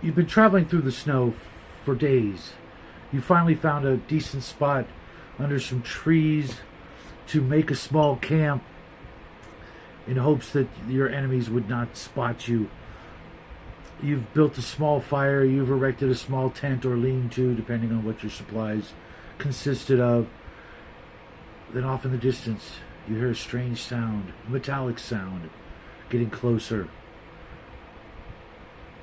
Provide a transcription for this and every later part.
You've been traveling through the snow for days. You finally found a decent spot under some trees to make a small camp in hopes that your enemies would not spot you. You've built a small fire, you've erected a small tent or lean-to, depending on what your supplies consisted of. Then off in the distance, you hear a strange sound, a metallic sound, getting closer.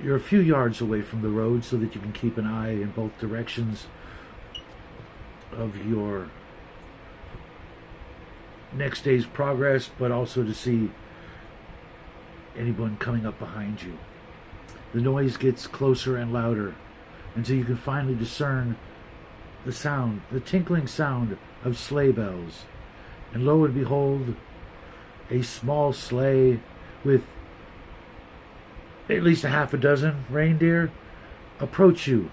You're a few yards away from the road so that you can keep an eye in both directions of your next day's progress, but also to see anyone coming up behind you. The noise gets closer and louder until you can finally discern the sound, the tinkling sound of sleigh bells. And lo and behold, a small sleigh with at least a half a dozen reindeer approach you.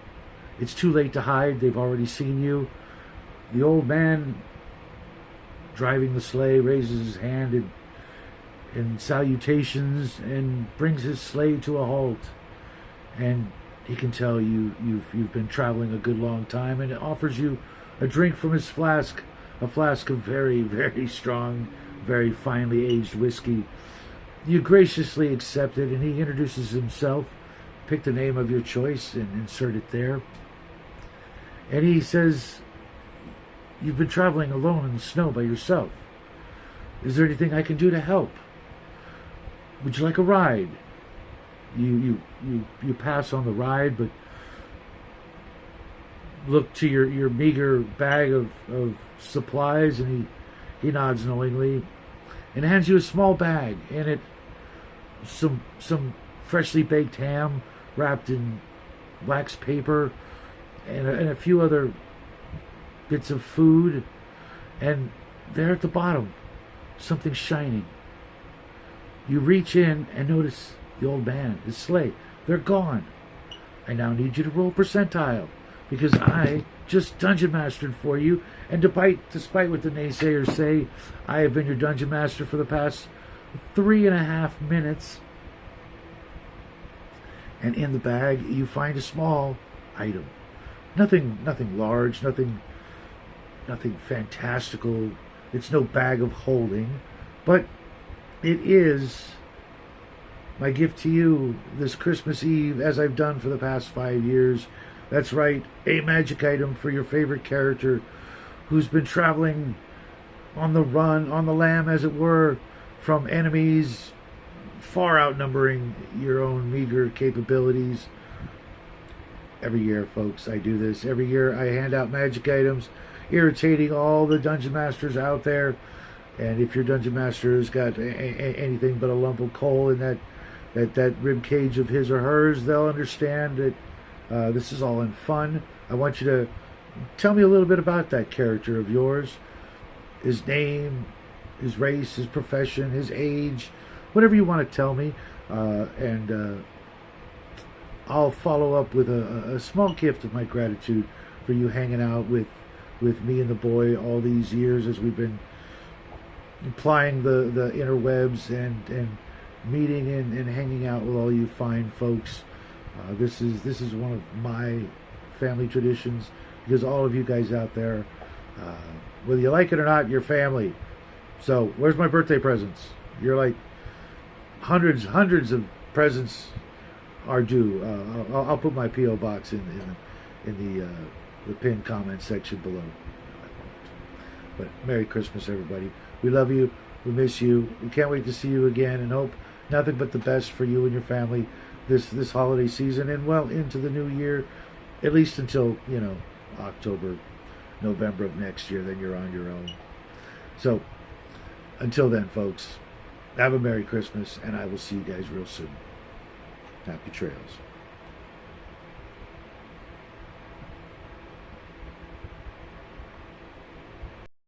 It's too late to hide. They've already seen you. The old man driving the sleigh raises his hand in salutations and brings his sleigh to a halt. And he can tell you've been traveling a good long time, and offers you a drink from his flask, a flask of very, very strong, very finely aged whiskey. You graciously accept it, and he introduces himself. Pick the name of your choice and insert it there. And he says, you've been traveling alone in the snow by yourself. Is there anything I can do to help? Would you like a ride? You pass on the ride, but look to your meager bag of supplies, and he nods knowingly and hands you a small bag. In it, some freshly baked ham wrapped in wax paper, and a few other bits of food. And there at the bottom, something shining. You reach in and notice the old man, his sleigh. They're gone. I now need you to roll percentile, because I just dungeon mastered for you, and despite what the naysayers say, I have been your dungeon master for the past 3.5 minutes. And in the bag you find a small item. Nothing large, nothing fantastical. It's no bag of holding, but it is my gift to you this Christmas Eve, as I've done for the past 5 years. That's right, a magic item for your favorite character who's been traveling on the run, on the lam as it were, from enemies far outnumbering your own meager capabilities. Every year, folks, I do this. Every year I hand out magic items, irritating all the dungeon masters out there. And if your dungeon master has got anything but a lump of coal in that rib cage of his or hers, they'll understand that this is all in fun. I want you to tell me a little bit about that character of yours. His name, his race, his profession, his age, whatever you want to tell me. And I'll follow up with a small gift of my gratitude for you hanging out with me and the boy all these years as we've been applying the interwebs and meeting and hanging out with all you fine folks. This is one of my family traditions, because all of you guys out there, whether you like it or not, you're family. So where's my birthday presents? You're like hundreds of presents are due. I'll put my P.O. box in the pinned comment section below. But Merry Christmas, everybody. We love you. We miss you. We can't wait to see you again, and hope nothing but the best for you and your family this holiday season, and well into the new year, at least until October, November of next year. Then you're on your own. So until then, folks, have a Merry Christmas, and I will see you guys real soon. Happy trails.